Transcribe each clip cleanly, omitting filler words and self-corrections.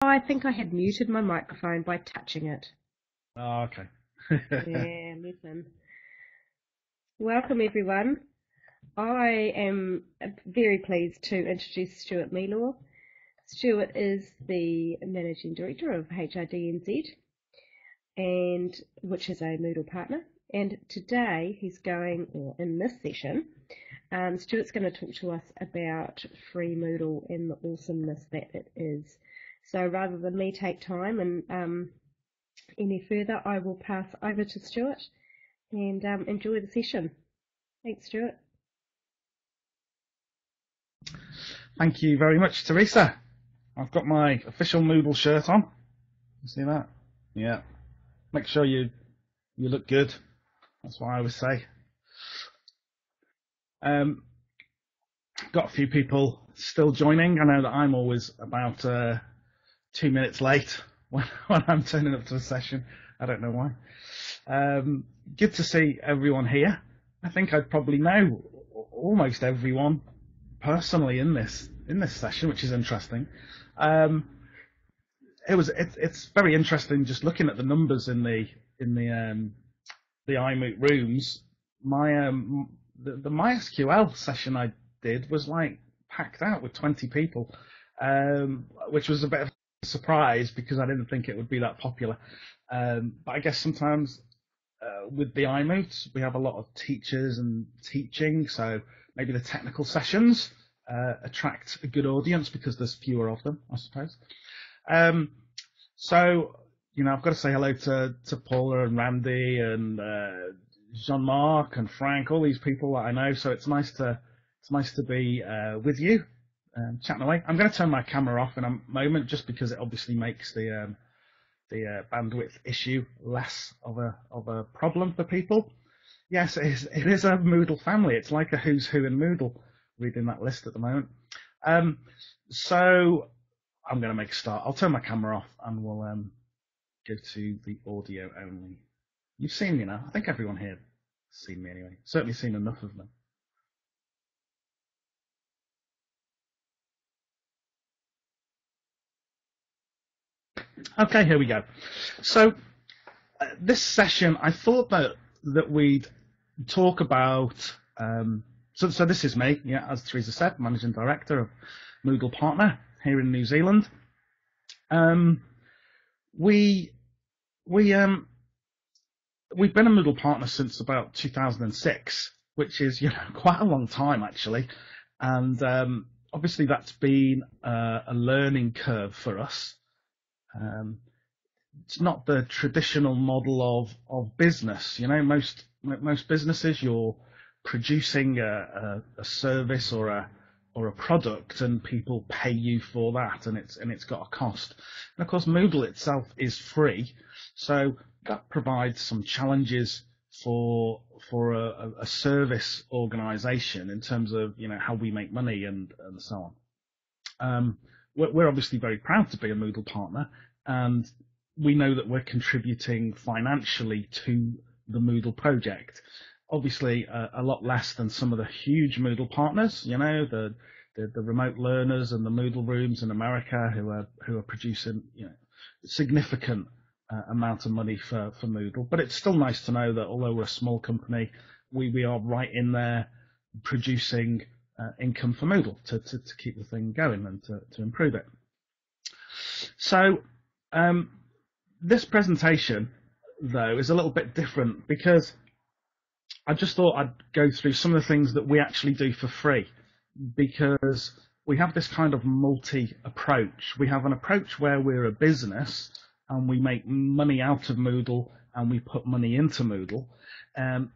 I think I had muted my microphone by touching it. Oh, okay. Yeah, listen. Welcome, everyone. I am very pleased to introduce Stuart Mealor. Stuart is the Managing Director of HRDNZ, and which is a Moodle partner. And today in this session, Stuart's going to talk to us about reeMoodle and the awesomeness that it is. So rather than me take time and any further, I will pass over to Stuart and enjoy the session. Thanks, Stuart. Thank you very much, Teresa. I've got my official Moodle shirt on. You see that? Yeah. Make sure you look good. That's what I always say. Got a few people still joining. I know that I'm always about 2 minutes late when I'm turning up to a session. I don't know why. Good to see everyone here. I think I probably know almost everyone personally in this session, which is interesting. It's very interesting just looking at the numbers in the iMoot rooms. The MySQL session I did was like packed out with 20 people, which was a bit of a surprise because I didn't think it would be that popular. But I guess sometimes with the iMoot we have a lot of teachers and teaching, so maybe the technical sessions attract a good audience because there's fewer of them, I suppose. So, I've got to say hello to Paula and Randy and Jean-Marc and Frank, all these people that I know. So it's nice to be with you, chatting away. I'm going to turn my camera off in a moment, just because it obviously makes the bandwidth issue less of a problem for people. Yes, it is a Moodle family. It's like a who's who in Moodle, reading that list at the moment. So I'm going to make a start. I'll turn my camera off and we'll go to the audio only. You've seen me now. I think everyone here has seen me anyway. Certainly seen enough of them. Okay, here we go. So this session, I thought that we'd talk about. So this is me, yeah, as Teresa said, Managing Director of Moodle Partner here in New Zealand. We've been a Moodle partner since about 2006, which is quite a long time actually, and obviously that's been a learning curve for us. It's not the traditional model of business. Most businesses, you're producing a service or a product, and people pay you for that, and it's got a cost. And of course, Moodle itself is free, so that provides some challenges for a service organisation in terms of how we make money and so on. We're obviously very proud to be a Moodle partner, and we know that we're contributing financially to the Moodle project. Obviously, a lot less than some of the huge Moodle partners, the remote learners and the Moodle rooms in America who are producing significant amount of money for Moodle. But it's still nice to know that although we're a small company, we are right in there producing income for Moodle to keep the thing going and to improve it. So this presentation, though, is a little bit different because I just thought I'd go through some of the things that we actually do for free, because we have this kind of multi-approach. We have an approach where we're a business and we make money out of Moodle and we put money into Moodle, and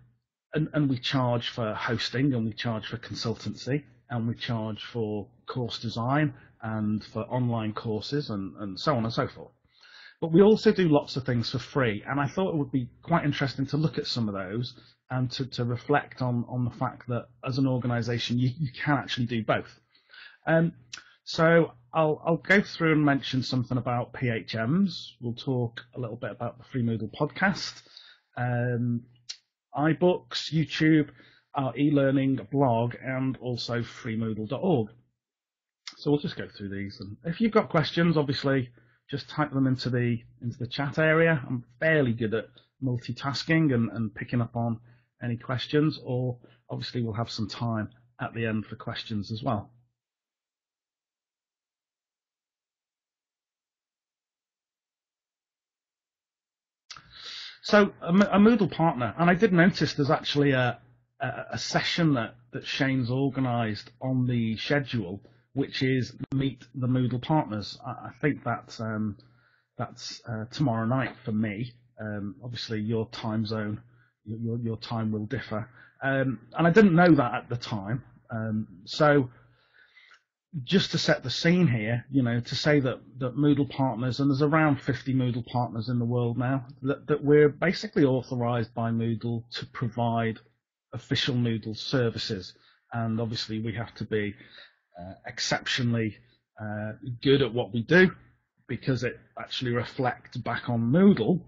we charge for hosting, and we charge for consultancy, and we charge for course design and for online courses and so on and so forth. But we also do lots of things for free, and I thought it would be quite interesting to look at some of those and to reflect on the fact that as an organisation you can actually do both. So I'll go through and mention something about PHMs. We'll talk a little bit about the reeMoodle podcast, iBooks, YouTube, our e-learning blog, and also reeMoodle.org. So we'll just go through these, and if you've got questions, obviously just type them into the chat area. I'm fairly good at multitasking and picking up on any questions, or obviously we'll have some time at the end for questions as well. So a Moodle partner, and I did notice there's actually a session that Shane's organised on the schedule, which is Meet the Moodle Partners. I think that's tomorrow night for me. Obviously your time zone, your time will differ, and I didn't know that at the time. So just to set the scene here, to say that Moodle partners, and there's around 50 Moodle partners in the world now, that we're basically authorized by Moodle to provide official Moodle services. And obviously we have to be exceptionally good at what we do, because it actually reflects back on Moodle.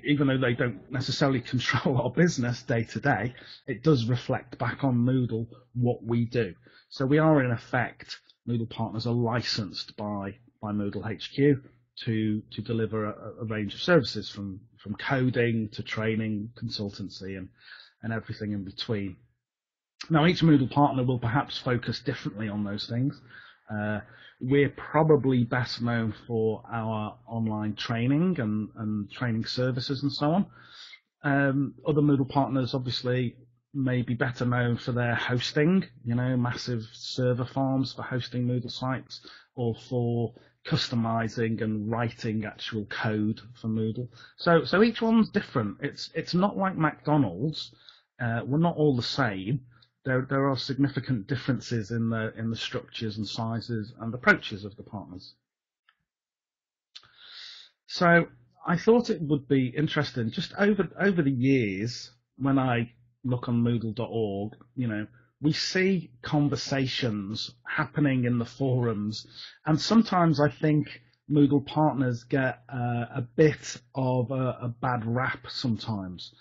Even though they don't necessarily control our business day to day, it does reflect back on Moodle what we do. So we are, in effect, Moodle partners are licensed by Moodle HQ to deliver a range of services, from coding to training, consultancy, and everything in between. Now, each Moodle partner will perhaps focus differently on those things. We're probably best known for our online training and training services and so on. Other Moodle partners obviously may be better known for their hosting, massive server farms for hosting Moodle sites, or for customizing and writing actual code for Moodle. So each one's different. It's not like McDonald's. We're not all the same. There are significant differences in the structures and sizes and approaches of the partners. So I thought it would be interesting, just over the years, when I look on Moodle.org, we see conversations happening in the forums, and sometimes I think Moodle partners get a bit of a bad rap sometimes.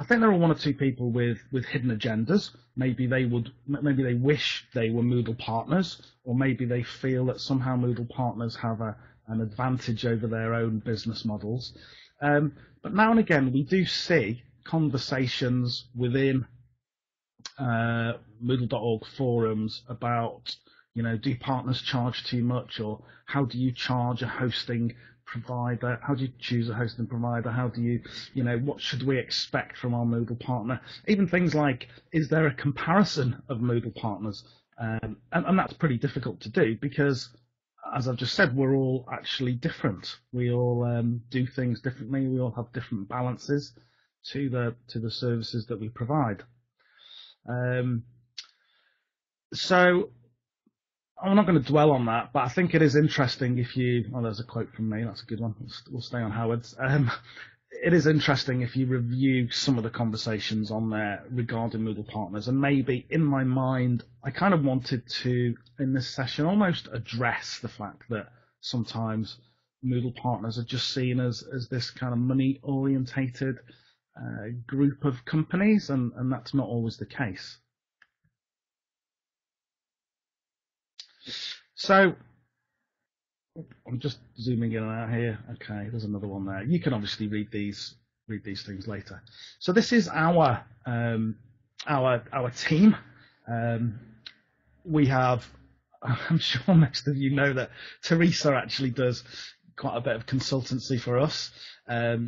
I think there are one or two people with hidden agendas. Maybe they wish they were Moodle partners, or maybe they feel that somehow Moodle partners have an advantage over their own business models. But now and again, we do see conversations within Moodle.org forums about, do partners charge too much, or how do you charge a hosting provider? How do you choose a hosting provider? How do you, what should we expect from our Moodle partner? Even things like, is there a comparison of Moodle partners? And that's pretty difficult to do, because, as I've just said, we're all actually different. We all do things differently. We all have different balances to the services that we provide. So I'm not going to dwell on that, but I think it is interesting there's a quote from me, that's a good one, we'll stay on Howard's. It is interesting if you review some of the conversations on there regarding Moodle partners, and maybe in my mind, I kind of wanted to, in this session, almost address the fact that sometimes Moodle partners are just seen as this kind of money-orientated group of companies, and that's not always the case. So I'm just zooming in and out here. Okay, there's another one there. You can obviously read these things later. So this is our team. We have, I'm sure most of you know that Teresa actually does quite a bit of consultancy for us.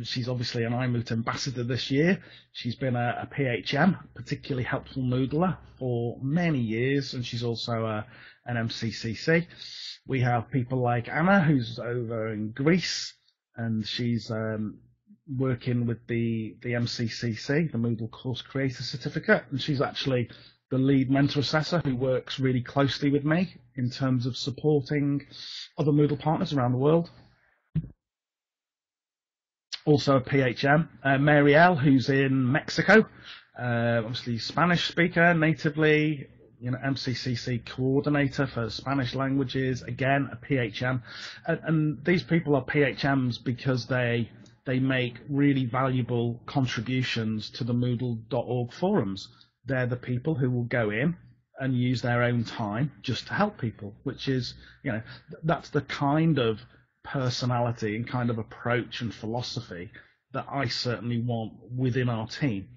She's obviously an iMoot ambassador this year. She's been a PHM, particularly helpful Moodler, for many years, and she's also an MCCC. We have people like Anna, who's over in Greece, and she's working with the MCCC, the Moodle Course Creator Certificate, and she's actually the lead mentor assessor who works really closely with me in terms of supporting other Moodle partners around the world. Also a PHM, Mary L, who's in Mexico, obviously Spanish speaker natively, MCCC coordinator for Spanish languages, again a PHM, and these people are PHMs because they make really valuable contributions to the Moodle.org forums. They're the people who will go in and use their own time just to help people, which is, that's the kind of personality and kind of approach and philosophy that I certainly want within our team.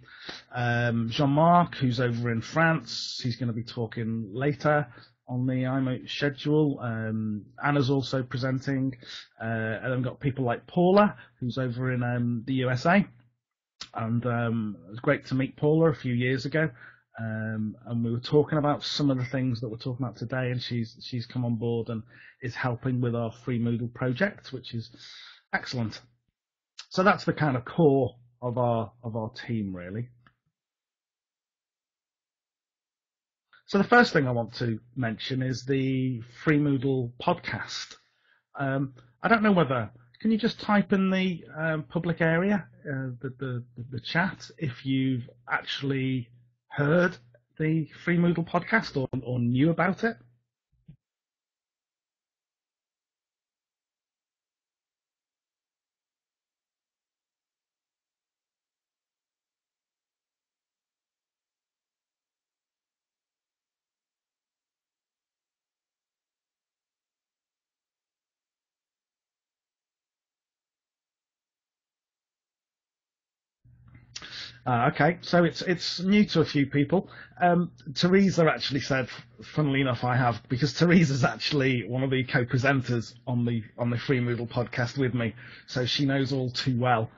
Jean-Marc, who's over in France, he's going to be talking later on the iMoot schedule. Anna's also presenting. And then we've got people like Paula, who's over in the USA. And it was great to meet Paula a few years ago. And we were talking about some of the things that we're talking about today, and she's come on board and is helping with our reeMoodle project, which is excellent. So that's the kind of core of our team, really. So the first thing I want to mention is the reeMoodle podcast. I don't know whether, can you just type in the public area, the chat, if you've actually heard the reeMoodle podcast or knew about it? Okay, so it's new to a few people. Teresa actually said, funnily enough, I have, because Teresa's actually one of the co-presenters on the reeMoodle podcast with me, so she knows all too well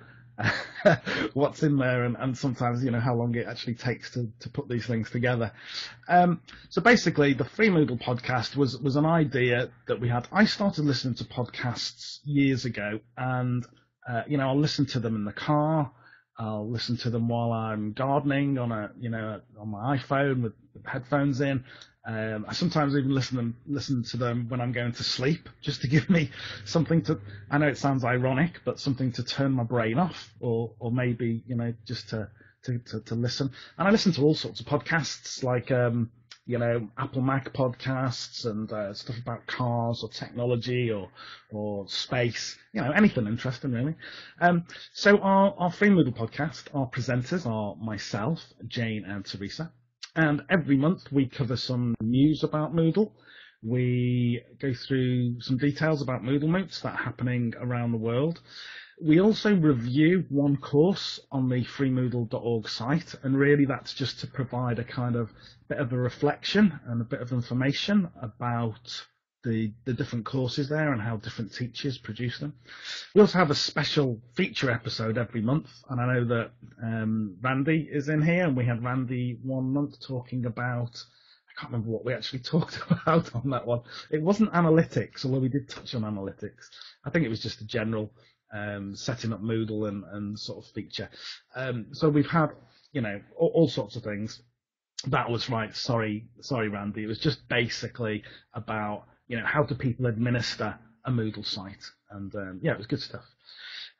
what's in there and sometimes how long it actually takes to put these things together. So basically, the reeMoodle podcast was an idea that we had. I started listening to podcasts years ago, and I'll listen to them in the car. I'll listen to them while I'm gardening on my iPhone with headphones in. I sometimes even listen to them when I'm going to sleep, just to give me something to. I know it sounds ironic, but something to turn my brain off, or maybe just to listen. And I listen to all sorts of podcasts, like Apple Mac podcasts and stuff about cars or technology or space, anything interesting really. So our reeMoodle podcast, our presenters are myself, Jane and Teresa. And every month we cover some news about Moodle. We go through some details about Moodle moots that are happening around the world. We also review one course on the reeMoodle.org site, and really that's just to provide a kind of bit of a reflection and a bit of information about the different courses there and how different teachers produce them. We also have a special feature episode every month, and I know that Randy is in here, and we had Randy one month talking about, I can't remember what we actually talked about on that one. It wasn't analytics, although we did touch on analytics. I think it was just a general setting up Moodle and sort of feature. So we've had, all sorts of things. That was right. Sorry, Randy. It was just basically about, how do people administer a Moodle site? And it was good stuff.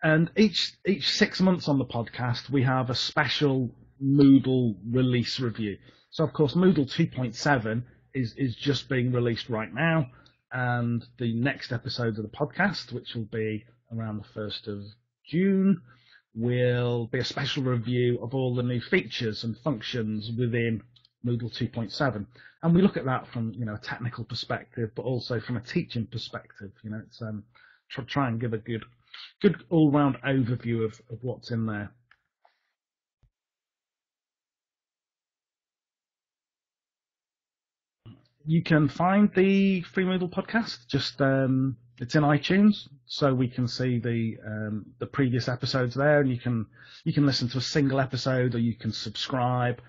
And each 6 months on the podcast, we have a special Moodle release review. So of course, Moodle 2.7 is just being released right now. And the next episode of the podcast, which will be around the 1st of June, will be a special review of all the new features and functions within Moodle 2.7. And we look at that from, a technical perspective, but also from a teaching perspective. It's try and give a good all-round overview of what's in there. You can find the reeMoodle podcast. Just it's in iTunes, so we can see the previous episodes there, and you can listen to a single episode, or you can subscribe.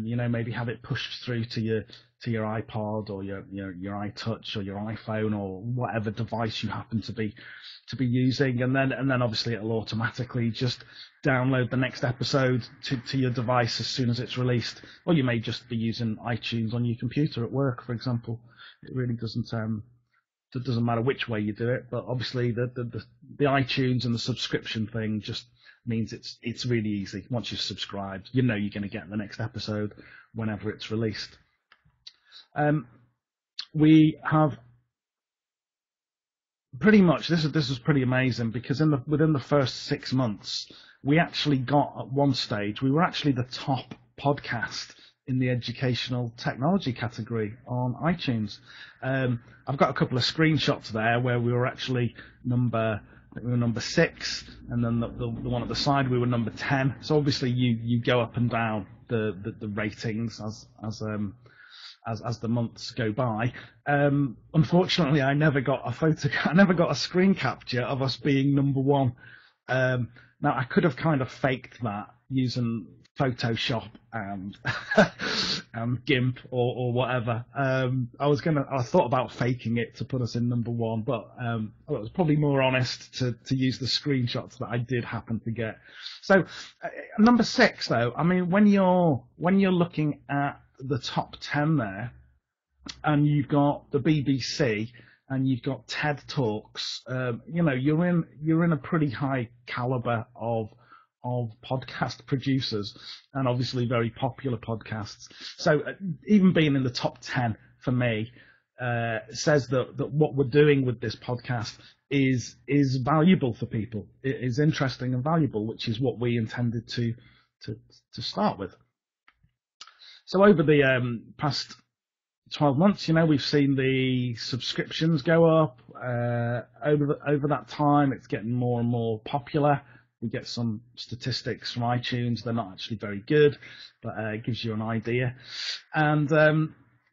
Maybe have it pushed through to your iPod or your iTouch or your iPhone or whatever device you happen to be using, and then obviously it'll automatically just download the next episode to your device as soon as it's released. Or you may just be using iTunes on your computer at work, for example. It really doesn't matter which way you do it, but obviously the iTunes and the subscription thing just means it's really easy. Once you've subscribed, you're going to get the next episode whenever it's released. We have pretty much, this is pretty amazing, because within the first 6 months, we actually got, at one stage, we were actually the top podcast in the educational technology category on iTunes. I've got a couple of screenshots there where we were actually I think we were number 6, and then the one at the side we were number 10. So obviously you go up and down the ratings as the months go by. Unfortunately, I never got a screen capture of us being number 1. Now I could have kind of faked that using Photoshop and GIMP or whatever. I thought about faking it to put us in number 1, but it was probably more honest to use the screenshots that I did happen to get. So number 6 though, I mean, when you're looking at the top 10 there, and you've got the BBC and you've got TED Talks, you're in a pretty high caliber of podcast producers, and obviously very popular podcasts. So even being in the top 10 for me says that what we're doing with this podcast is valuable for people. It is interesting and valuable, which is what we intended to start with. So over the past 12 months, we've seen the subscriptions go up. Over that time, it's getting more and more popular. We get some statistics from iTunes. They're not actually very good, but it gives you an idea. And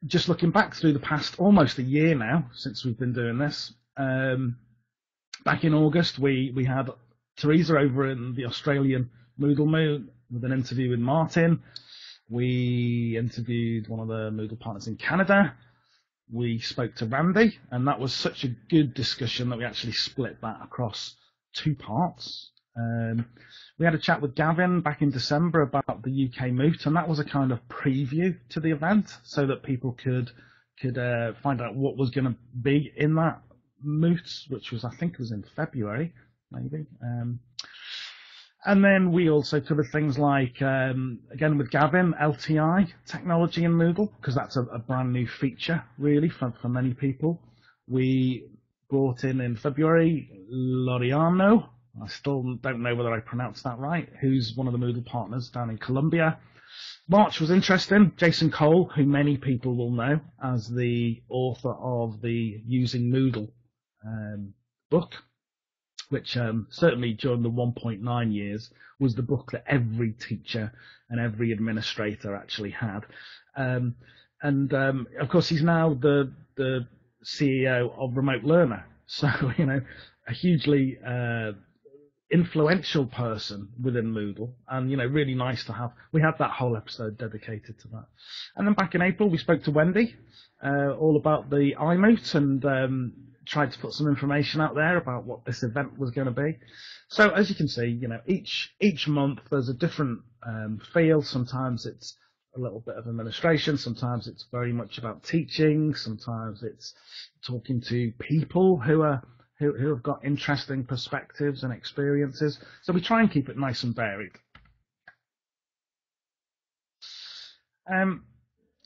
just looking back through the past almost a year now since we've been doing this, back in August, we had Teresa over in the Australian Moodle Moon with an interview with Martin. We interviewed one of the Moodle partners in Canada. We spoke to Randy, and that was such a good discussion that we actually split that across 2 parts. We had a chat with Gavin back in December about the UK Moot, and that was a kind of preview to the event so that people could find out what was going to be in that Moot, which was, I think it was in February, maybe. And then we also covered things like, again with Gavin, LTI technology in Moodle, because that's a brand new feature, really, for many people. We brought in February Loriano. I still don't know whether I pronounced that right, who's one of the Moodle partners down in Colombia. March was interesting. Jason Cole, who many people will know as the author of the Using Moodle book, which certainly during the 1.9 years was the book that every teacher and every administrator actually had. And of course, he's now the CEO of Remote Learner. So, a hugely influential person within Moodle, and really nice to have. We had that whole episode dedicated to that. And then back in April we spoke to Wendy all about the iMoot, and tried to put some information out there about what this event was going to be. So as you can see, each month there's a different feel. Sometimes it's a little bit of administration, sometimes it's very much about teaching, sometimes it's talking to people who have got interesting perspectives and experiences. So we try and keep it nice and varied.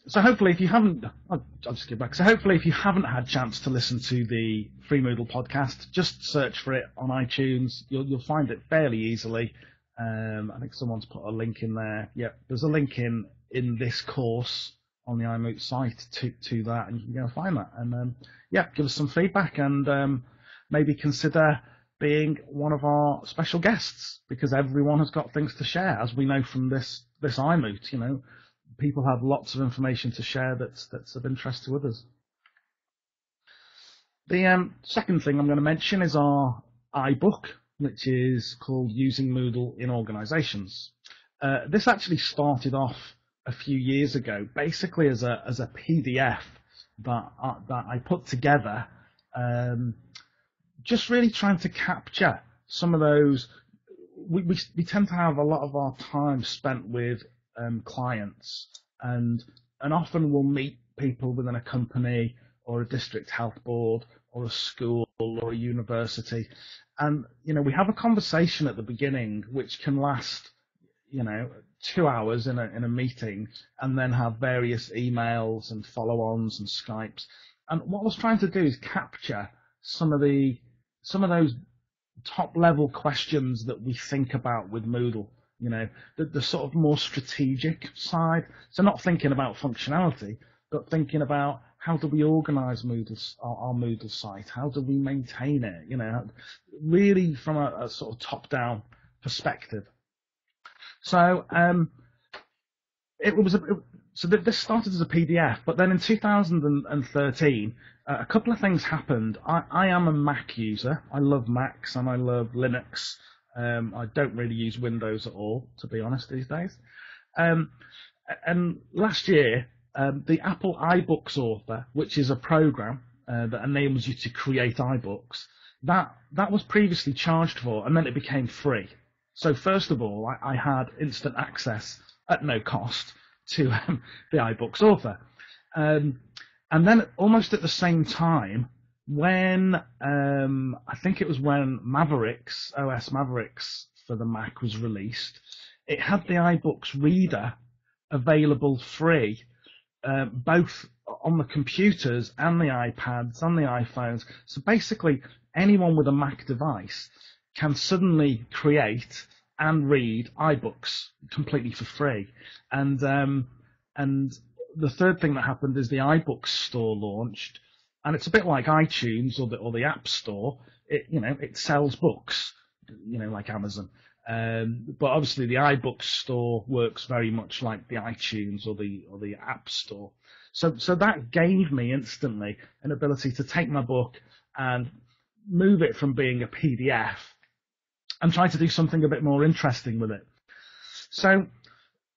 So hopefully if you haven't, I'll just get back. So hopefully if you haven't had a chance to listen to the Free Moodle podcast, just search for it on iTunes. You'll find it fairly easily. I think someone's put a link in there. Yeah, there's a link in this course on the iMoot site to that, and you can go and find that. And give us some feedback, and maybe consider being one of our special guests, because everyone has got things to share, as we know from this iMoot. People have lots of information to share that's of interest to others. The second thing I'm going to mention is our iBook, which is called Using Moodle in Organizations. This actually started off a few years ago, basically as a PDF that I put together, just really trying to capture some of those. We tend to have a lot of our time spent with clients, and often we'll meet people within a company or a district health board or a school or a university, and we have a conversation at the beginning which can last 2 hours in a meeting, and then have various emails and follow-ons and Skypes. And what I was trying to do is capture some of those top level questions that we think about with Moodle. the sort of more strategic side. So not thinking about functionality, but thinking about how do we organise our Moodle site? How do we maintain it? Really from a sort of top-down perspective. So this started as a PDF, but then in 2013, a couple of things happened. I am a Mac user. I love Macs and I love Linux. I don't really use Windows at all, to be honest, these days. And last year, the Apple iBooks author, which is a program that enables you to create iBooks, that was previously charged for, and then it became free. So first of all, I had instant access at no cost to the iBooks author. And then almost at the same time, when I think it was when OS Mavericks for the Mac was released, it had the iBooks reader available free, both on the computers and the iPads and the iPhones. So basically, anyone with a Mac device can suddenly create and read iBooks completely for free. And the third thing that happened is the iBooks store launched, and it's a bit like iTunes or the App Store. It sells books, like Amazon. But obviously the iBooks store works very much like the iTunes or the App Store. So that gave me instantly an ability to take my book and move it from being a PDF and try to do something a bit more interesting with it. So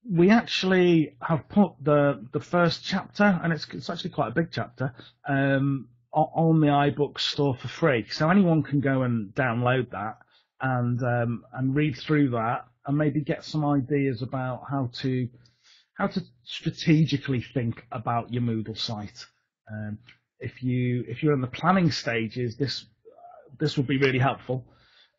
we actually have put the first chapter, and it's actually quite a big chapter, on the iBook store for free. So anyone can go and download that and read through that and maybe get some ideas about how to strategically think about your Moodle site. If you're in the planning stages, this would be really helpful.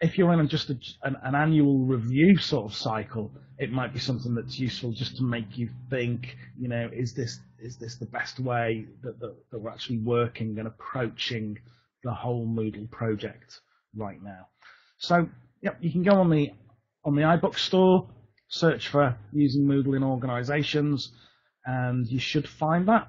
If you're in just an annual review sort of cycle, it might be something that's useful just to make you think, is this the best way that we're actually working and approaching the whole Moodle project right now. So, yep, you can go on the iBook store, search for using Moodle in organizations, and you should find that.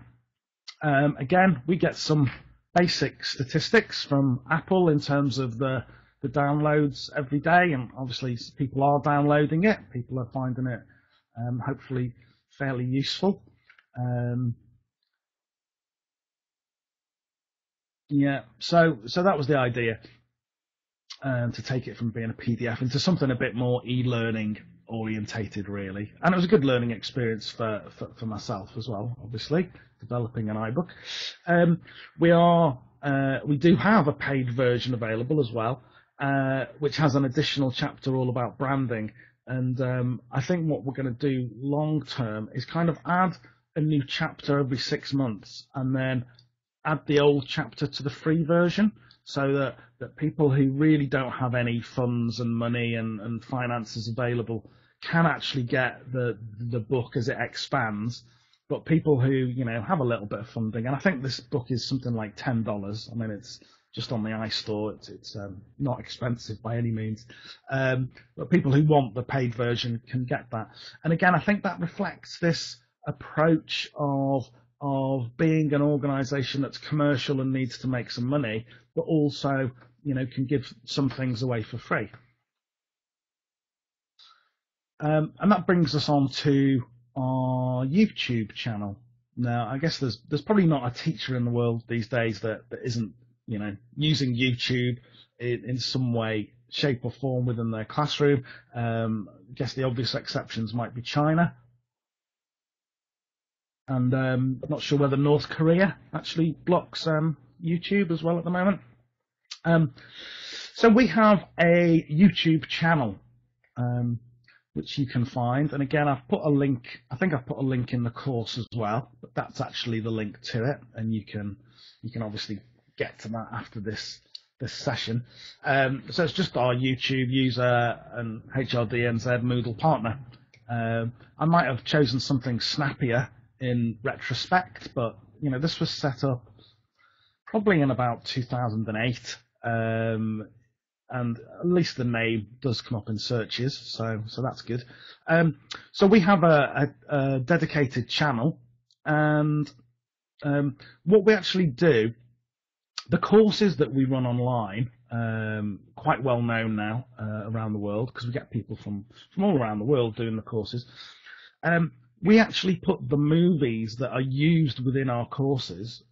Again, we get some basic statistics from Apple in terms of the downloads every day, and obviously people are downloading it. People are finding it hopefully fairly useful. So that was the idea, to take it from being a PDF into something a bit more e-learning orientated, really. And it was a good learning experience for myself as well, obviously, developing an iBook. We do have a paid version available as well, which has an additional chapter all about branding. And I think what we're going to do long term is kind of add a new chapter every 6 months and then add the old chapter to the free version, so that people who really don't have any funds and money and finances available can actually get the book as it expands. But people who have a little bit of funding, and I think this book is something like $10. I mean, it's just on the iStore. It's not expensive by any means. But people who want the paid version can get that. And again, I think that reflects this approach of being an organisation that's commercial and needs to make some money, but also can give some things away for free. And that brings us on to our YouTube channel. Now, I guess there's probably not a teacher in the world these days that isn't using YouTube in some way, shape or form within their classroom. I guess the obvious exceptions might be China. And I'm not sure whether North Korea actually blocks YouTube as well at the moment. So we have a YouTube channel, which you can find. And again, I've put a link. I think I've put a link in the course as well, but that's actually the link to it. And you can obviously get to that after this session. So it's just our YouTube user and HRDNZ Moodle partner. I might have chosen something snappier in retrospect, but this was set up probably in about 2008, and and at least the name does come up in searches, so that's good. So we have a dedicated channel, and what we actually do, the courses that we run online, quite well known now around the world, because we get people from all around the world doing the courses. We actually put the movies that are used within our courses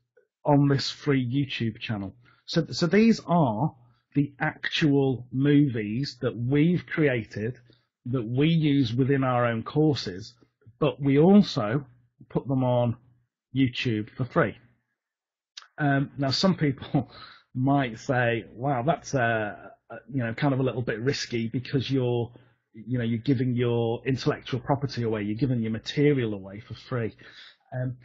on this free YouTube channel. So these are the actual movies that we've created that we use within our own courses, but we also put them on YouTube for free. Now, some people might say, "Wow, that's kind of a little bit risky because you're giving your intellectual property away, you're giving your material away for free." And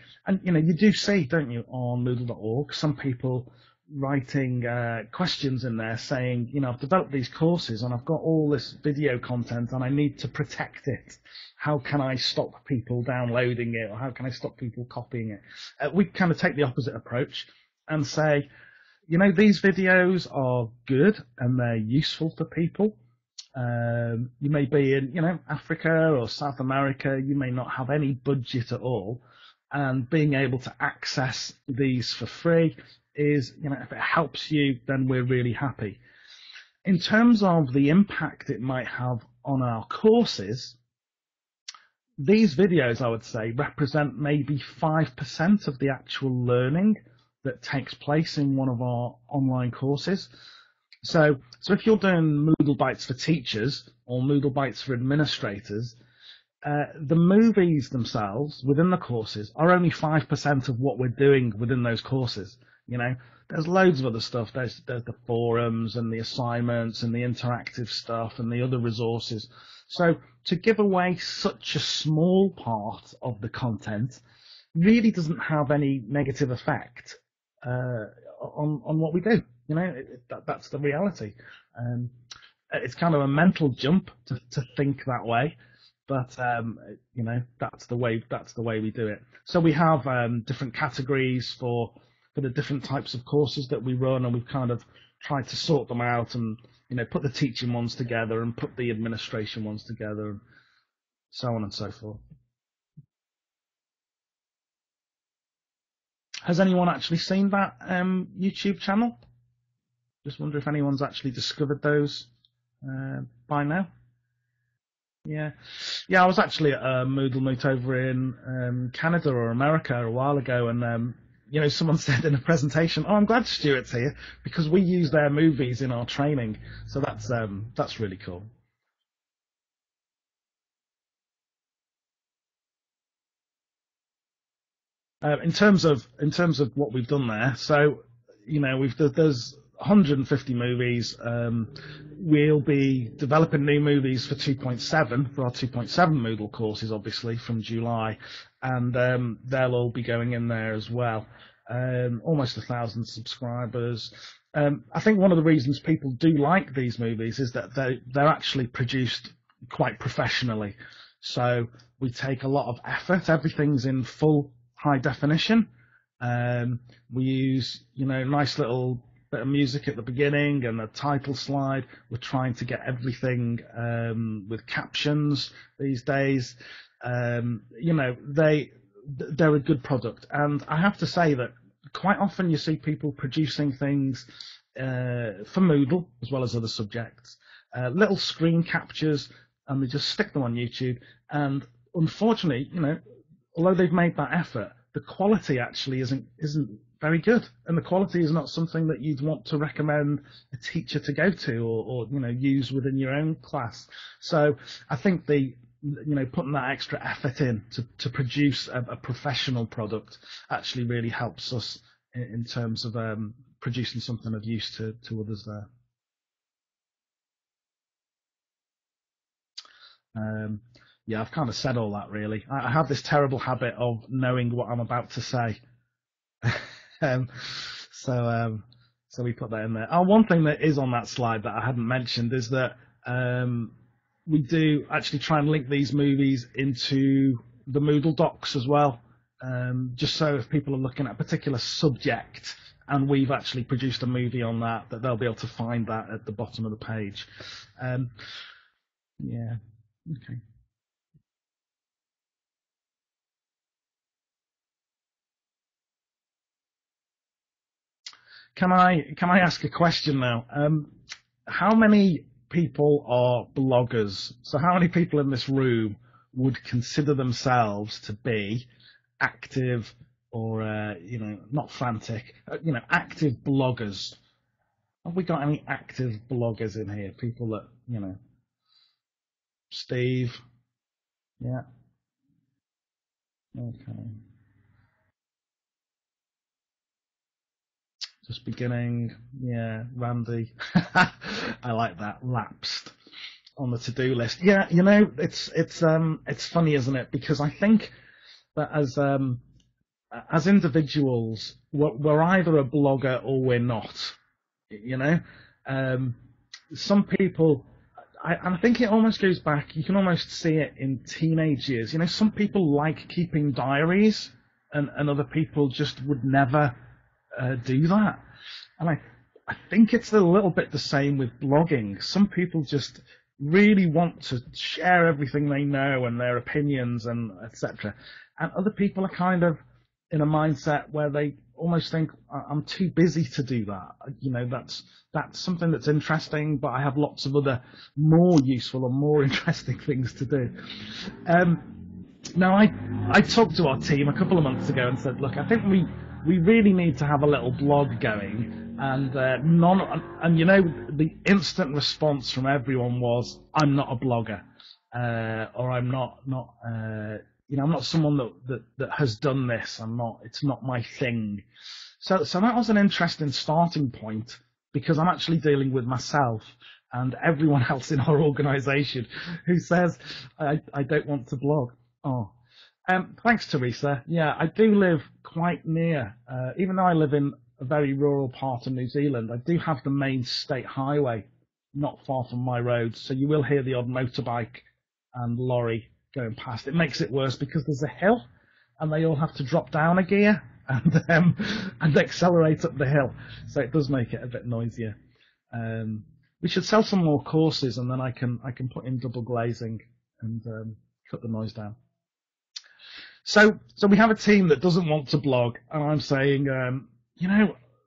you do see, don't you, on Moodle.org, some people writing questions in there saying, I've developed these courses and I've got all this video content and I need to protect it. How can I stop people downloading it, or how can I stop people copying it? We kind of take the opposite approach and say, these videos are good and they're useful for people. You may be in, Africa or South America. You may not have any budget at all. And being able to access these for free is, if it helps you, then we're really happy. In terms of the impact it might have on our courses, these videos, I would say, represent maybe 5% of the actual learning that takes place in one of our online courses. So if you're doing Moodle Bites for teachers or Moodle Bites for administrators, the movies themselves within the courses are only 5% of what we're doing within those courses. There's loads of other stuff. There's the forums and the assignments and the interactive stuff and the other resources. So to give away such a small part of the content really doesn't have any negative effect on what we do. That's the reality. It's kind of a mental jump to think that way, but that's the way we do it. So we have different categories for the different types of courses that we run, and we've kind of tried to sort them out and put the teaching ones together and put the administration ones together, and so on and so forth. Has anyone actually seen that YouTube channel? Just wonder if anyone's actually discovered those by now. Yeah. I was actually at a Moodle Meet over in Canada or America a while ago, and someone said in a presentation, "Oh, I'm glad Stuart's here because we use their movies in our training." So that's really cool. In terms of what we've done there, so there's 150 movies. We'll be developing new movies for 2.7 for our 2.7 Moodle courses, obviously from July, and they'll all be going in there as well. Almost 1,000 subscribers. I think one of the reasons people do like these movies is that they're actually produced quite professionally. So we take a lot of effort. Everything's in full high definition. We use, nice little bit of music at the beginning and a title slide. We're trying to get everything with captions these days. They're a good product. And I have to say that quite often you see people producing things for Moodle as well as other subjects, little screen captures, and they just stick them on YouTube. And unfortunately, although they've made that effort, the quality actually isn't very good, and the quality is not something that you'd want to recommend a teacher to go to or use within your own class. So I think putting that extra effort in to produce a professional product actually really helps us in terms of producing something of use to others there. I've kind of said all that really. I have this terrible habit of knowing what I'm about to say. So we put that in there. One thing that is on that slide that I hadn't mentioned is that we do actually try and link these movies into the Moodle docs as well, just so if people are looking at a particular subject and we've actually produced a movie on that they'll be able to find that at the bottom of the page. Yeah. Okay. Can I ask a question now? How many people are bloggers? So how many people in this room would consider themselves to be active or not frantic, active bloggers? Have we got any active bloggers in here? People that Steve? Yeah. Okay. Just beginning. Yeah, Randy. I like that. Lapsed on the to-do list. Yeah, it's funny, isn't it? Because I think that as individuals, we're either a blogger or we're not. Some people, and I think it almost goes back. You can almost see it in teenage years. Some people like keeping diaries, and other people just would never do that. And I think it's a little bit the same with blogging. Some people just really want to share everything they know and their opinions and etc. And other people are kind of in a mindset where they almost think, I'm too busy to do that. That's something that's interesting, but I have lots of other more useful and more interesting things to do. Now, I talked to our team a couple of months ago and said, look, I think we really need to have a little blog going, and the instant response from everyone was, I'm not a blogger, or I'm not I'm not someone that has done this. It's not my thing. So that was an interesting starting point, because I'm actually dealing with myself and everyone else in our organisation who says I don't want to blog. Oh. Thanks, Teresa. Yeah, I do live quite near, even though I live in a very rural part of New Zealand, I do have the main state highway not far from my road, so you will hear the odd motorbike and lorry going past. It makes it worse because there's a hill and they all have to drop down a gear and accelerate up the hill, so it does make it a bit noisier. We should sell some more courses, and then I can put in double glazing and cut the noise down. So we have a team that doesn't want to blog, and I'm saying,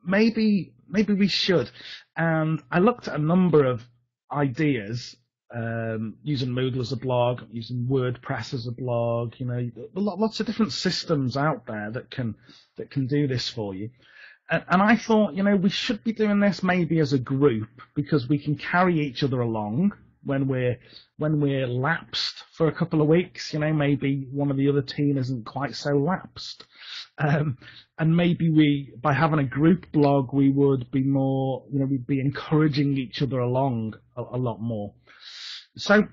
maybe we should. And I looked at a number of ideas, using Moodle as a blog, using WordPress as a blog. Lots of different systems out there that can do this for you. And I thought, we should be doing this maybe as a group, because we can carry each other along when we're lapsed for a couple of weeks. Maybe one of the other team isn't quite so lapsed, and maybe by having a group blog, we would be more, we'd be encouraging each other along a lot more. So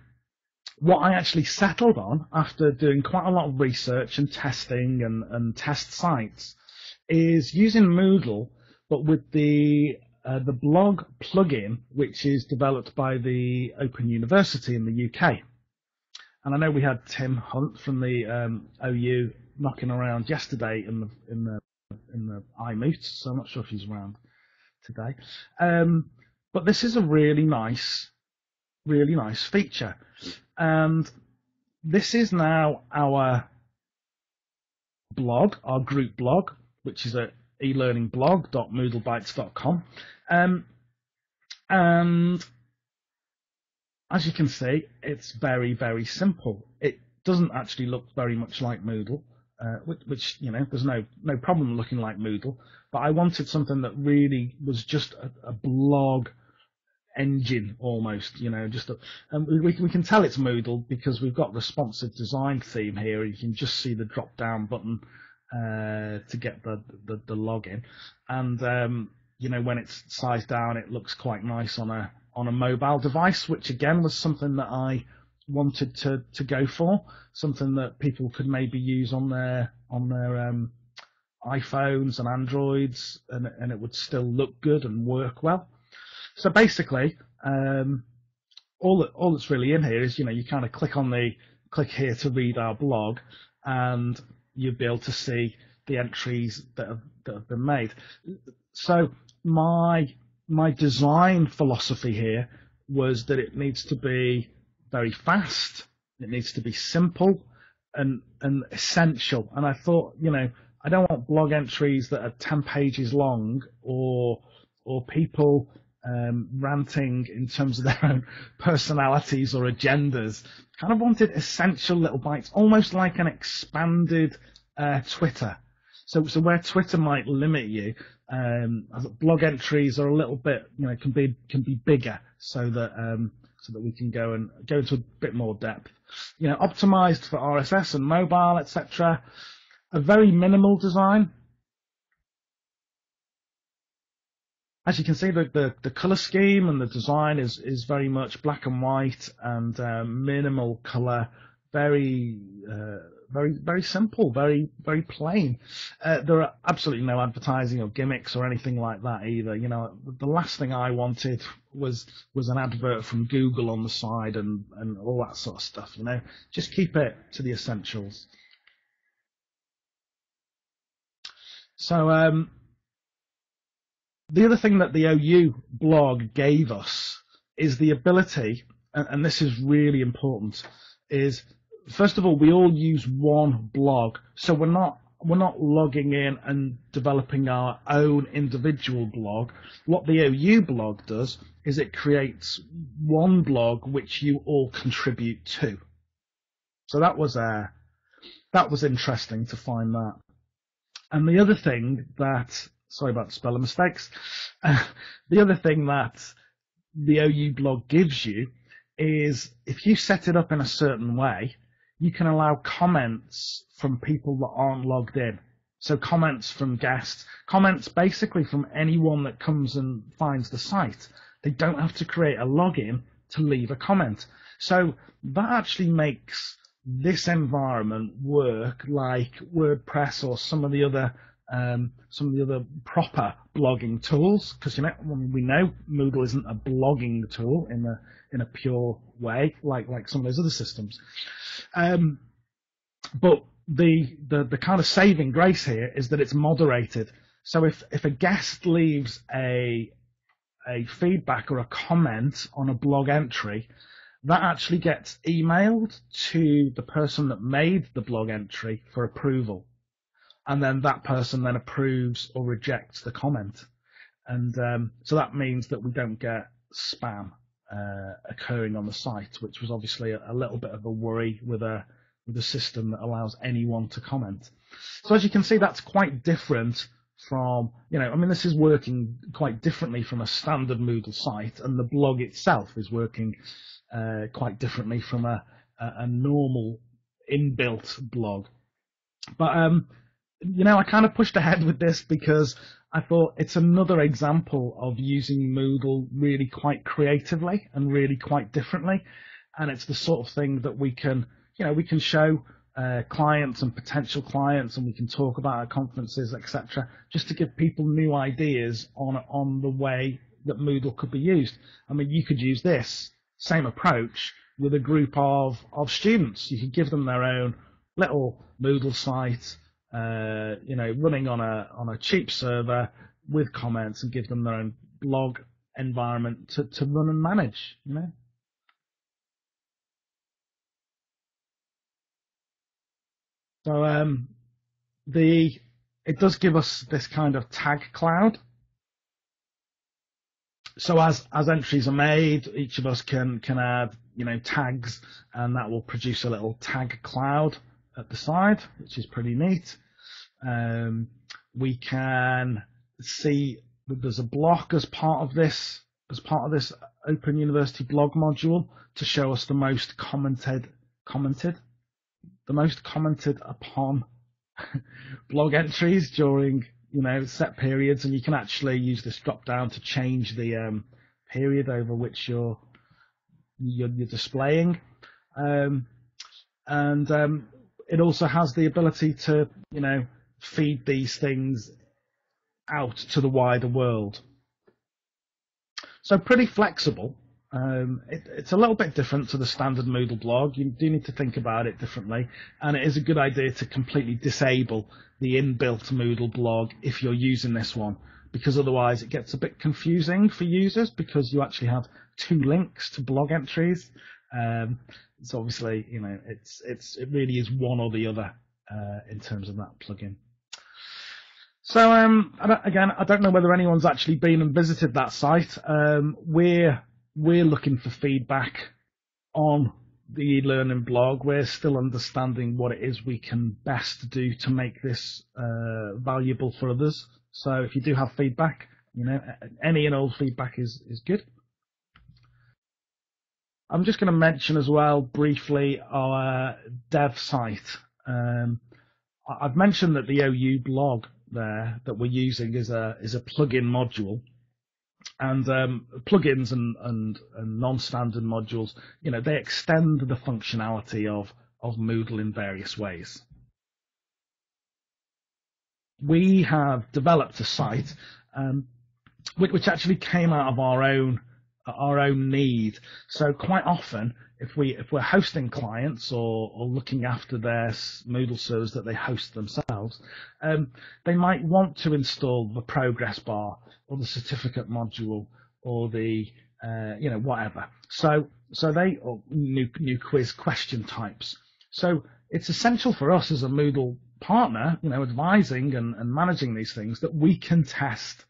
what I actually settled on, after doing quite a lot of research and testing and test sites, is using Moodle, but with the blog plugin, which is developed by the Open University in the UK. And I know we had Tim Hunt from the OU knocking around yesterday in the iMoot, so I'm not sure if he's around today. But this is a really nice feature, and this is now our blog, our group blog, which is at elearningblog.moodlebytes.com. And as you can see, it's very, very simple. It doesn't actually look very much like Moodle, which there's no problem looking like Moodle, but I wanted something that really was just a blog engine almost, and we can tell it's Moodle because we've got responsive design theme here. You can just see the drop down button to get the login, and when it's sized down, it looks quite nice on a mobile device, which again was something that I wanted to go for, something that people could maybe use on their iPhones and Androids, and it would still look good and work well. So basically, all that's really in here is, you kind of click here to read our blog, and you'll be able to see the entries that have been made. So my design philosophy here was that it needs to be very fast, it needs to be simple and essential. And I thought, I don't want blog entries that are 10 pages long or people ranting in terms of their own personalities or agendas. Kind of wanted essential little bites, almost like an expanded Twitter. So where Twitter might limit you, blog entries are a little bit, can be bigger, so that we can go into a bit more depth. Optimized for RSS and mobile, etc. A very minimal design. As you can see, the color scheme and the design is very much black and white and minimal color, very simple, very plain. There are absolutely no advertising or gimmicks or anything like that either. The last thing I wanted was an advert from Google on the side and all that sort of stuff. Just keep it to the essentials. So the other thing that the OU blog gave us is the ability, and this is really important, is first of all, we all use one blog, so we're not logging in and developing our own individual blog. What the OU blog does is it creates one blog which you all contribute to. So that was interesting to find that. And the other thing that, sorry about the spelling mistakes, the other thing that the OU blog gives you is if you set it up in a certain way, you can allow comments from people that aren't logged in. So comments from guests, comments basically from anyone that comes and finds the site. They don't have to create a login to leave a comment. So that actually makes this environment work like WordPress or some of the other proper blogging tools, because we know Moodle isn't a blogging tool in a pure way like some of those other systems. But the kind of saving grace here is that it's moderated. So if a guest leaves a feedback or a comment on a blog entry, that actually gets emailed to the person that made the blog entry for approval. And then that person then approves or rejects the comment. And so that means that we don't get spam occurring on the site, which was obviously a little bit of a worry with a system that allows anyone to comment. So as you can see, that's quite different from, this is working quite differently from a standard Moodle site, and the blog itself is working quite differently from a normal inbuilt blog. But I kind of pushed ahead with this because I thought it's another example of using Moodle really quite creatively and really quite differently, and it's the sort of thing that we can show clients and potential clients, and we can talk about at conferences, etc., just to give people new ideas on the way that Moodle could be used. You could use this same approach with a group of students. You could give them their own little Moodle site, running on a cheap server with comments, and give them their own blog environment to run and manage. So it does give us this kind of tag cloud. So as entries are made, each of us can add tags, and that will produce a little tag cloud at the side, which is pretty neat. We can see that there's a block as part of this Open University blog module to show us the most commented upon blog entries during set periods, and you can actually use this drop down to change the period over which you're displaying, and it also has the ability to feed these things out to the wider world. So pretty flexible. It's a little bit different to the standard Moodle blog. You do need to think about it differently, and it is a good idea to completely disable the inbuilt Moodle blog if you're using this one, because otherwise it gets a bit confusing for users because you actually have 2 links to blog entries. It's obviously, it really is one or the other in terms of that plugin. So I don't know whether anyone's actually been and visited that site. We're looking for feedback on the e-learning blog. We're still understanding what it is we can best do to make this valuable for others. So if you do have feedback, any and all feedback is good. I'm just going to mention as well briefly our dev site. I've mentioned that the OU blog there that we're using is a plugin module, and plugins and non-standard modules, they extend the functionality of Moodle in various ways. We have developed a site which actually came out of our own need. So quite often, if we're hosting clients or looking after their Moodle servers that they host themselves, they might want to install the progress bar or the certificate module or the whatever. So they or new quiz question types. So it's essential for us as a Moodle partner, advising and managing these things, that we can test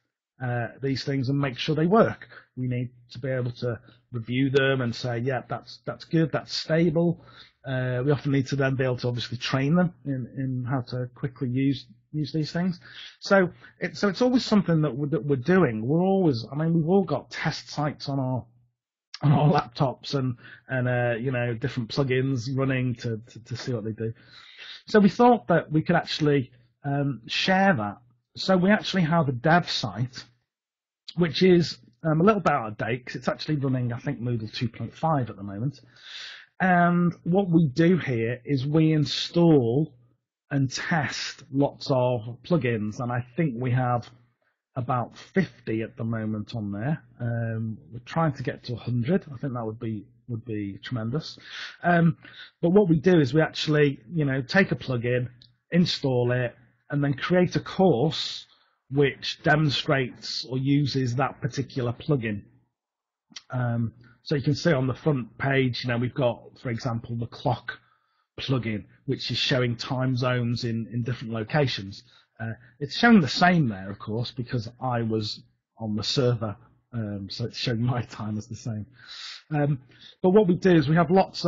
these things and make sure they work. We need to be able to review them and say, yeah, that's good, that's stable. We often need to then be able to obviously train them in how to quickly use these things. So it's always something that we're doing. We've all got test sites on our laptops and different plugins running to see what they do. So we thought that we could actually share that. So we actually have a dev site, which is a little bit out of date because it's actually running, I think, Moodle 2.5 at the moment. And what we do here is we install and test lots of plugins, and I think we have about 50 at the moment on there. We're trying to get to 100. I think that would be tremendous. But what we do is we actually, take a plugin, install it, and then create a course which demonstrates or uses that particular plugin. So you can see on the front page, we've got, for example, the clock plugin, which is showing time zones in different locations. It's showing the same there, of course, because I was on the server, so it's showing my time as the same. But what we do is we have lots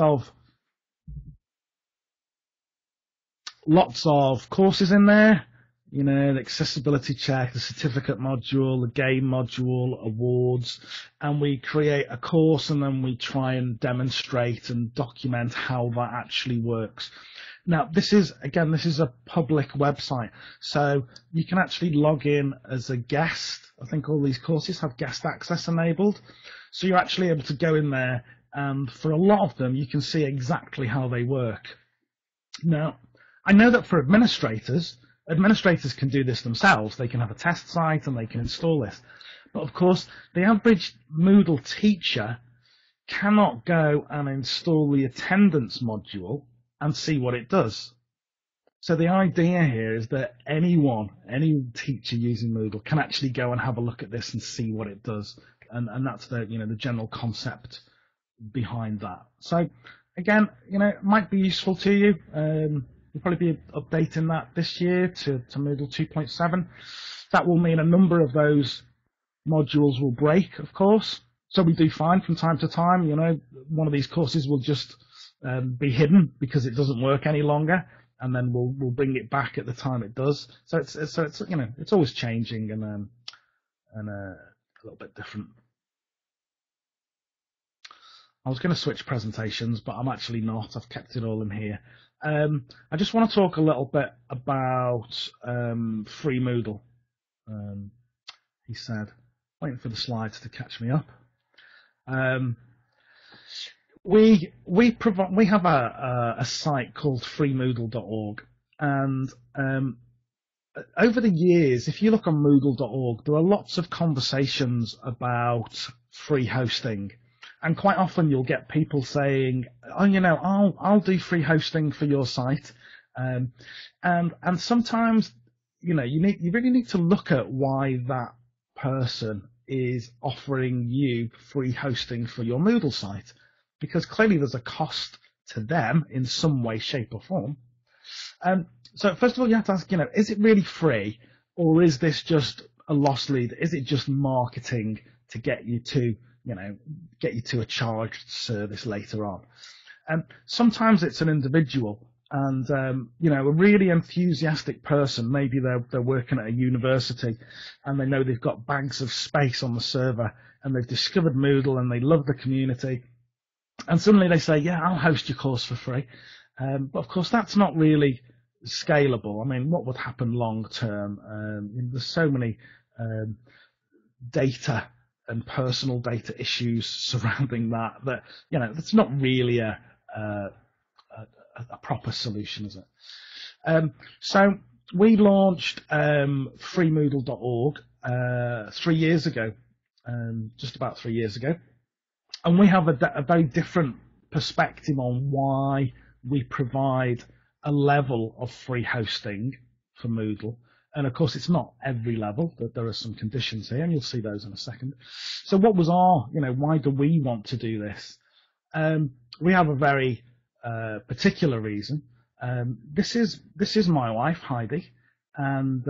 of courses in there, the accessibility check, the certificate module, the game module, awards, and we create a course and then we try and demonstrate and document how that actually works. Now, this is a public website, so you can actually log in as a guest. I think all these courses have guest access enabled, so you're actually able to go in there, and for a lot of them, you can see exactly how they work. Now, I know that for administrators can do this themselves. They can have a test site and they can install this. But of course, the average Moodle teacher cannot go and install the attendance module and see what it does. So the idea here is that any teacher using Moodle can actually go and have a look at this and see what it does. And that's the general concept behind that. So again, it might be useful to you. We'll probably be updating that this year to Moodle 2.7. That will mean a number of those modules will break, of course. So we do find from time to time, one of these courses will just be hidden because it doesn't work any longer, and then we'll bring it back at the time it does. So it's always changing and a little bit different. I was going to switch presentations, but I'm actually not. I've kept it all in here. I just want to talk a little bit about reeMoodle. He said, waiting for the slides to catch me up. We have a site called reeMoodle.org, and over the years, if you look on Moodle.org, there are lots of conversations about free hosting. And quite often you'll get people saying, oh, I'll do free hosting for your site. And sometimes, you really need to look at why that person is offering you free hosting for your Moodle site, because clearly there's a cost to them in some way, shape or form. So first of all, you have to ask, is it really free, or is this just a lost lead? Is it just marketing to get you to a charged service later on? Sometimes it's an individual, and a really enthusiastic person. Maybe they're working at a university, and they know they've got bags of space on the server, and they've discovered Moodle, and they love the community, and suddenly they say, "Yeah, I'll host your course for free." But of course, that's not really scalable. I mean, what would happen long term? There's so many data and personal data issues surrounding that that's not really a proper solution, is it? So we launched reeMoodle.org 3 years ago, just about 3 years ago, and we have a very different perspective on why we provide a level of free hosting for Moodle. And of course, it's not every level, but there are some conditions here, and you'll see those in a second. So what was why do we want to do this? We have a very particular reason. This is my wife, Heidi, and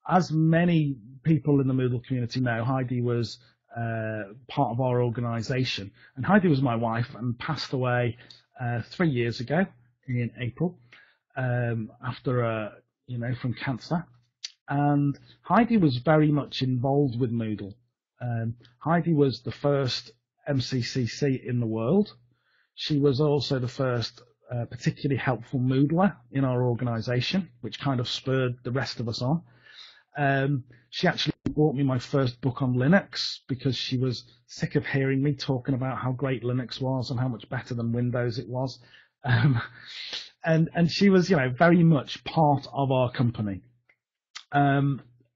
as many people in the Moodle community know, Heidi was part of our organisation, and Heidi was my wife and passed away 3 years ago in April after from cancer. And Heidi was very much involved with Moodle. Heidi was the first MCCC in the world. She was also the first particularly helpful Moodler in our organisation, which kind of spurred the rest of us on. She actually bought me my first book on Linux because she was sick of hearing me talking about how great Linux was and how much better than Windows it was. And she was, very much part of our company.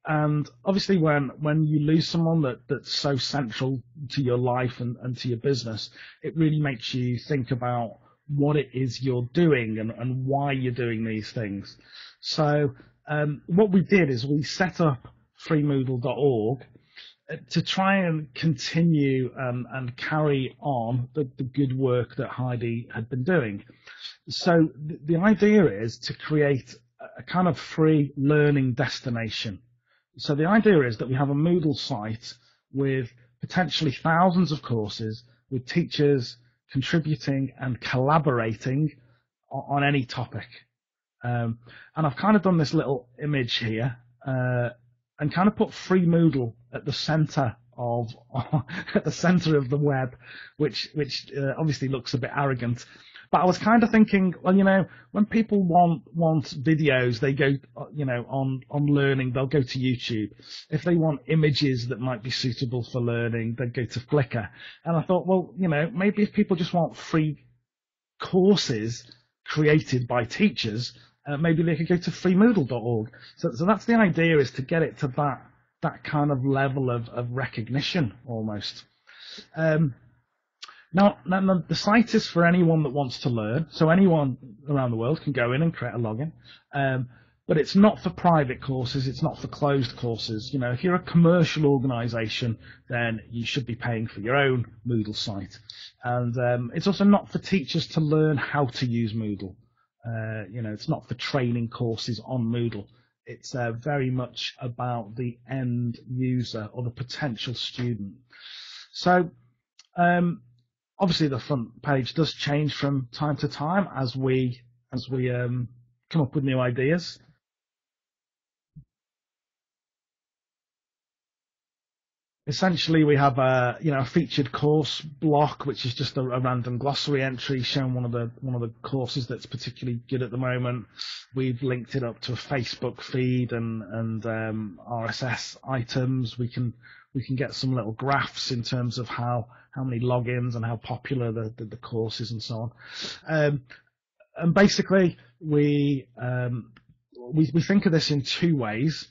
And obviously when you lose someone that's so central to your life and to your business, it really makes you think about what it is you're doing and why you're doing these things. So what we did is we set up reeMoodle.org to try and continue and carry on the good work that Heidi had been doing. So the idea is to create a kind of free learning destination. So the idea is that we have a Moodle site with potentially thousands of courses, with teachers contributing and collaborating on any topic. And I've kind of done this little image here and kind of put reeMoodle at the center of the web, which obviously looks a bit arrogant. But I was kind of thinking, well, when people want videos, they go, on learning, they'll go to YouTube. If they want images that might be suitable for learning, they'd go to Flickr. And I thought, well, maybe if people just want free courses created by teachers, maybe they could go to reeMoodle.org. So that's the idea, is to get it to that kind of level of recognition almost. Now, the site is for anyone that wants to learn, so anyone around the world can go in and create a login. But it's not for private courses, it's not for closed courses. If you're a commercial organisation, then you should be paying for your own Moodle site. And it's also not for teachers to learn how to use Moodle. It's not for training courses on Moodle. It's very much about the end user or the potential student. So, obviously, the front page does change from time to time as we come up with new ideas. Essentially, we have a featured course block, which is just a random glossary entry showing one of the courses that's particularly good at the moment. We've linked it up to a Facebook feed and RSS items. We can get some little graphs in terms of how many logins and how popular the course is and so on. And basically, we think of this in two ways.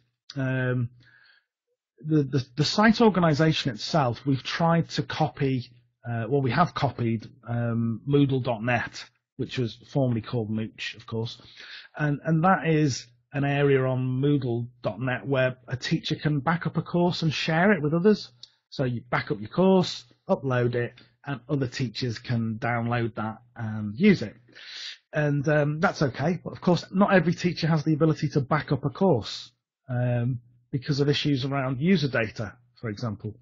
The site organization itself, we've tried to copy, we have copied Moodle.net, which was formerly called Mooch, of course. And that is an area on Moodle.net where a teacher can back up a course and share it with others. So you back up your course, upload it, and other teachers can download that and use it. And that's okay. But of course, not every teacher has the ability to back up a course because of issues around user data, for example.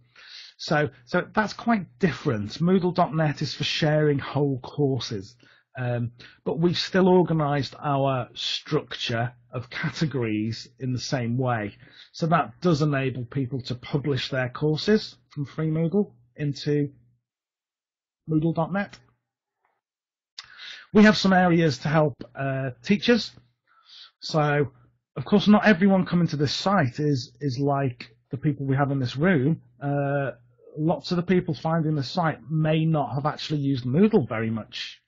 So that's quite different. Moodle.net is for sharing whole courses. But we've still organised our structure of categories in the same way. So that does enable people to publish their courses from reeMoodle into Moodle.net. We have some areas to help teachers. So, of course, not everyone coming to this site is like the people we have in this room. Lots of the people finding the site may not have actually used Moodle very much.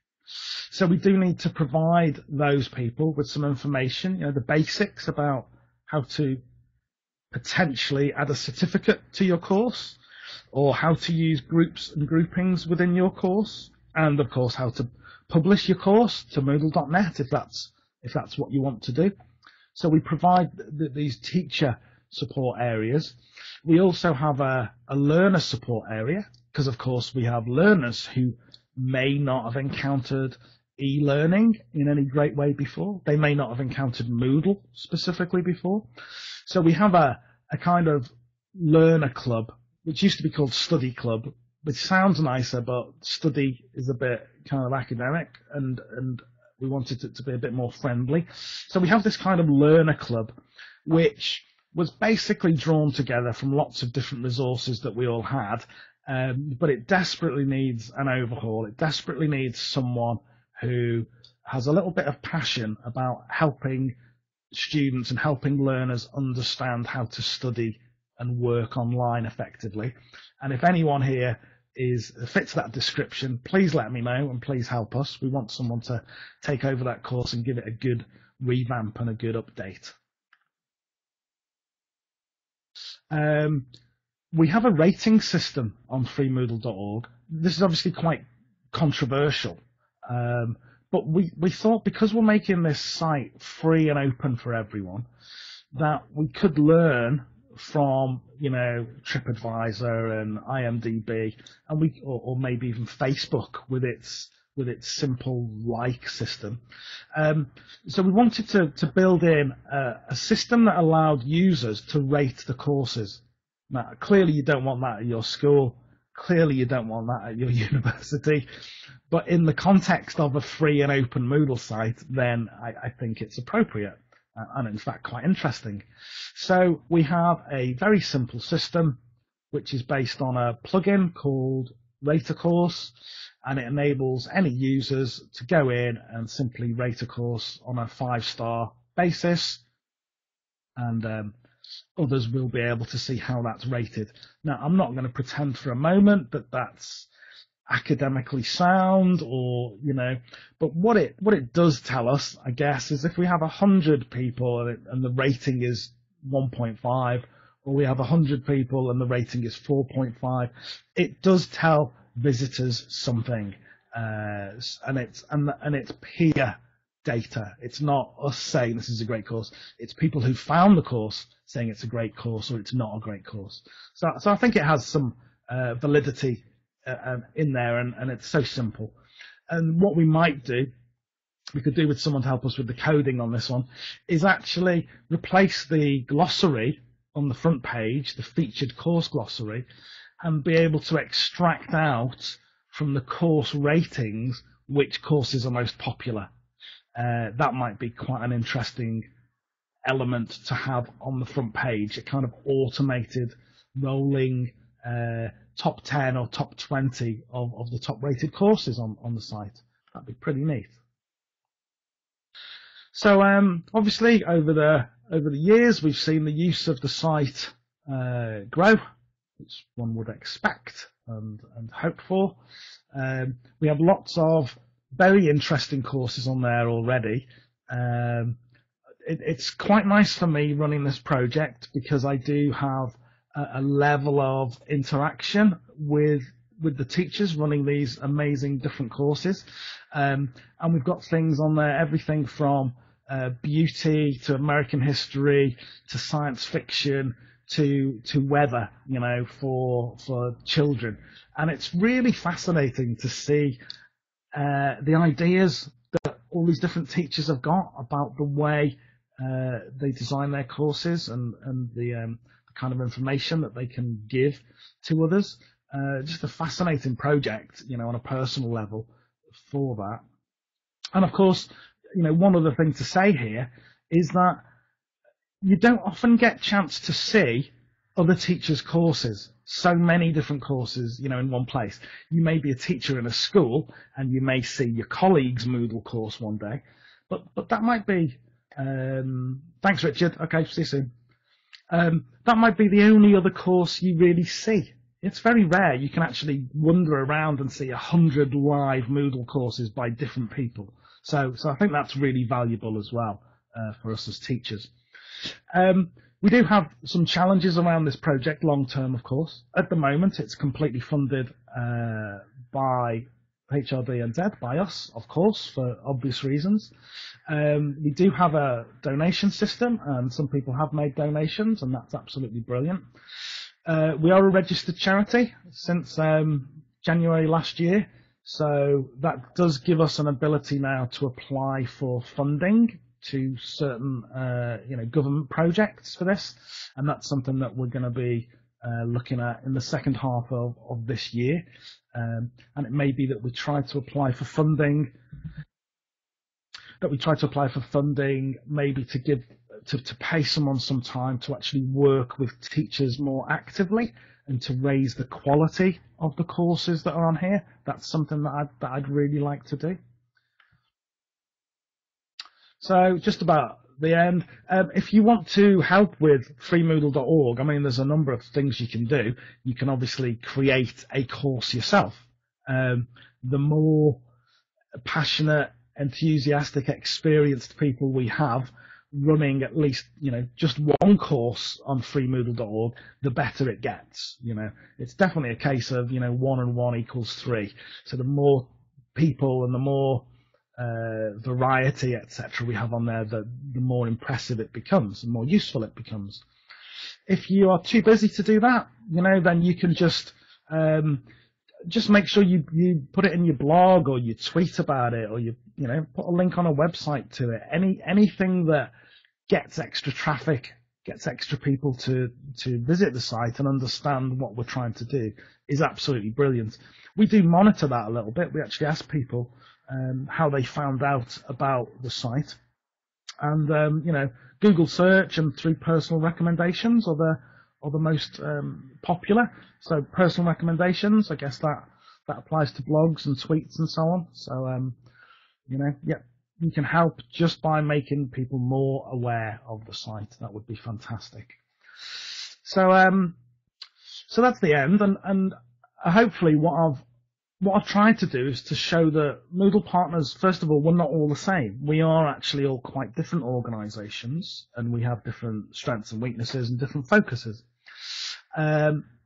So we do need to provide those people with some information, the basics about how to potentially add a certificate to your course, or how to use groups and groupings within your course, and of course how to publish your course to Moodle.net if that's what you want to do. So we provide these teacher support areas. We also have a learner support area, because of course we have learners who may not have encountered e-learning in any great way before. They may not have encountered Moodle specifically before. So we have a kind of learner club, which used to be called study club, which sounds nicer, but study is a bit kind of academic, and we wanted it to be a bit more friendly. So we have this kind of learner club, which was basically drawn together from lots of different resources that we all had, but it desperately needs an overhaul. It desperately needs someone who has a little bit of passion about helping students and helping learners understand how to study and work online effectively. And if anyone here fits that description, please let me know and please help us. We want someone to take over that course and give it a good revamp and a good update. We have a rating system on reeMoodle.org. This is obviously quite controversial, but we thought, because we're making this site free and open for everyone, that we could learn from TripAdvisor and IMDb, and or maybe even Facebook with its simple like system. So we wanted to build in a system that allowed users to rate the courses. Now, clearly you don't want that at your school. Clearly you don't want that at your university. But in the context of a free and open Moodle site, then I think it's appropriate and in fact quite interesting. So we have a very simple system which is based on a plugin called Rate a Course, and it enables any users to go in and simply rate a course on a 5-star basis, and others will be able to see how that's rated. Now, I'm not going to pretend for a moment that that's academically sound, or but what it does tell us, I guess, is if we have 100 people and the rating is 1.5, or we have 100 people and the rating is 4.5, it does tell visitors something, and it's peer data. It's not us saying this is a great course. It's people who found the course saying it's a great course or it's not a great course. So I think it has some validity in there, and it's so simple. And what we could do with someone to help us with the coding on this one, is actually replace the glossary on the front page, the featured course glossary, and be able to extract out from the course ratings which courses are most popular. That might be quite an interesting element to have on the front page, a kind of automated rolling top 10 or top 20 of the top rated courses on the site. That'd be pretty neat. So obviously over the years we've seen the use of the site grow, which one would expect and hope for. We have lots of very interesting courses on there already. It's quite nice for me running this project because I do have a level of interaction with the teachers running these amazing different courses. And we've got things on there, everything from beauty to American history to science fiction to weather, for children. And it's really fascinating to see the ideas that all these different teachers have got about the way they design their courses and the kind of information that they can give to others. Just a fascinating project, on a personal level for that. And of course, one other thing to say here is that you don't often get a chance to see other teachers' courses, so many different courses, in one place. You may be a teacher in a school and you may see your colleague's Moodle course one day, but that might be, thanks Richard, okay, see you soon. That might be the only other course you really see. It's very rare you can actually wander around and see 100 live Moodle courses by different people. So I think that's really valuable as well for us as teachers. We do have some challenges around this project long term, of course. At the moment, it's completely funded by HRD and Z, by us, of course, for obvious reasons. We do have a donation system, and some people have made donations, and that's absolutely brilliant. We are a registered charity since January last year, so that does give us an ability now to apply for funding to certain government projects for this, and that's something that we're going to be looking at in the second half of this year. And it may be that we try to apply for funding, maybe to pay someone some time to actually work with teachers more actively and to raise the quality of the courses that are on here. That's something that I'd really like to do. So just about the end. If you want to help with reeMoodle.org, there's a number of things you can do. You can obviously create a course yourself. The more passionate, enthusiastic, experienced people we have running at least, just one course on reeMoodle.org, the better it gets. It's definitely a case of, 1 and 1 equals 3. So the more people and the more variety, etc. we have on there, the more impressive it becomes, the more useful it becomes. If you are too busy to do that, then you can just make sure you put it in your blog, or you tweet about it, or you put a link on a website to it. Anything that gets extra traffic, gets extra people to visit the site and understand what we're trying to do is absolutely brilliant. We do monitor that a little bit. We actually ask people how they found out about the site, and Google search and through personal recommendations are the most popular. So personal recommendations, I guess that applies to blogs and tweets and so on. So you can help just by making people more aware of the site. That would be fantastic. So that's the end, and hopefully what I've tried to do is to show that Moodle partners, first of all, we're not all the same. We are actually all quite different organisations, and we have different strengths and weaknesses and different focuses.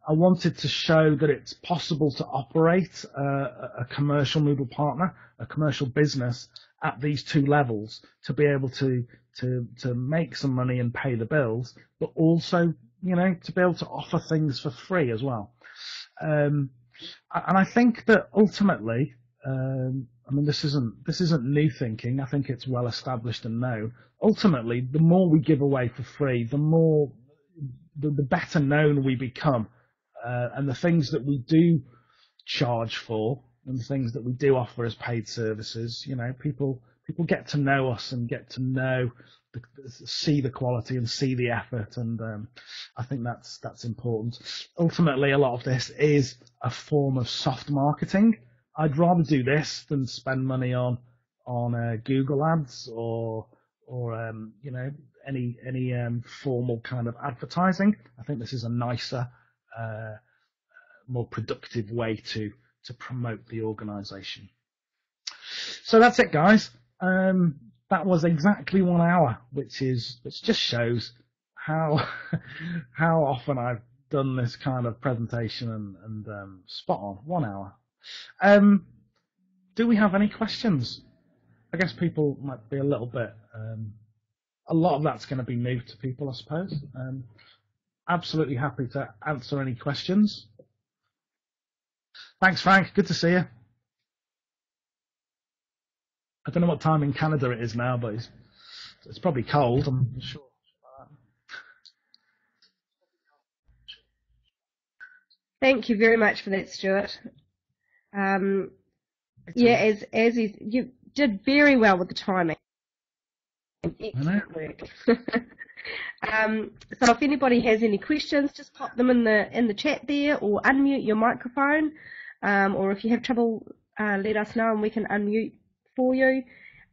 I wanted to show that it's possible to operate a commercial Moodle partner, a commercial business, at these two levels, to be able to make some money and pay the bills, but also, to be able to offer things for free as well. And I think that ultimately, this isn't new thinking. I think it's well established and known. Ultimately, the more we give away for free, the better known we become, and the things that we do charge for and the things that we do offer as paid services, people get to know us and get to know, see the quality and see the effort, and I think that's important. Ultimately, a lot of this is a form of soft marketing. I'd rather do this than spend money on Google ads or any formal kind of advertising. I think this is a nicer, more productive way to promote the organisation. So that's it, guys. That was exactly 1 hour, which just shows how often I've done this kind of presentation, and spot on 1 hour. Do we have any questions? I guess people might be a little bit. A lot of that's going to be new to people, I suppose. Absolutely happy to answer any questions. Thanks, Frank. Good to see you. I don't know what time in Canada it is now, but it's probably cold, I'm sure. Thank you very much for that, Stuart. Yeah, as you did very well with the timing. Excellent work. So if anybody has any questions, just pop them in the chat there, or unmute your microphone, or if you have trouble, let us know and we can unmute for you.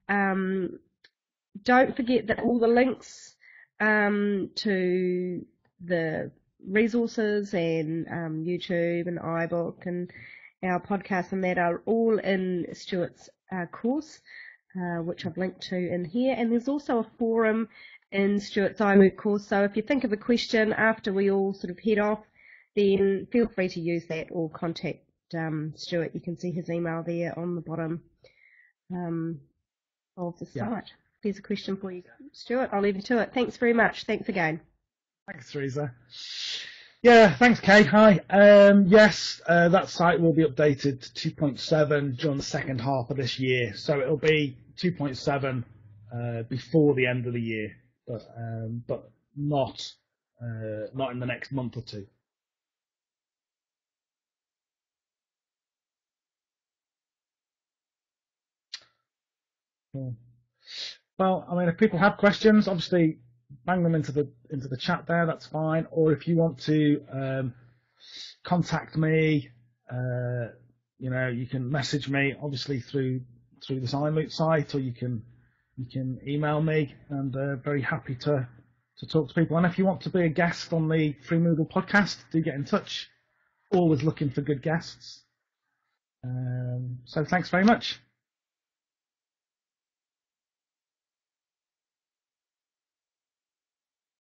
Don't forget that all the links to the resources and YouTube and iBook and our podcast and that are all in Stuart's course, which I've linked to in here. And there's also a forum in Stuart's iMoot course. So if you think of a question after we all sort of head off, then feel free to use that or contact Stuart. You can see his email there on the bottom of the site. There's a question for you, Stuart. I'll leave you to it. Thanks very much. Thanks again. Thanks, Teresa. Yeah, thanks, Kay. Hi. Yes, that site will be updated to 2.7 during the second half of this year. So it'll be 2.7 before the end of the year, but not in the next month or two. Cool. Well, I mean, if people have questions, obviously bang them into the chat there. That's fine. Or if you want to contact me, you can message me, obviously through this iMoot site, or you can email me, and very happy to talk to people. And if you want to be a guest on the reeMoodle podcast, do get in touch. Always looking for good guests. So thanks very much.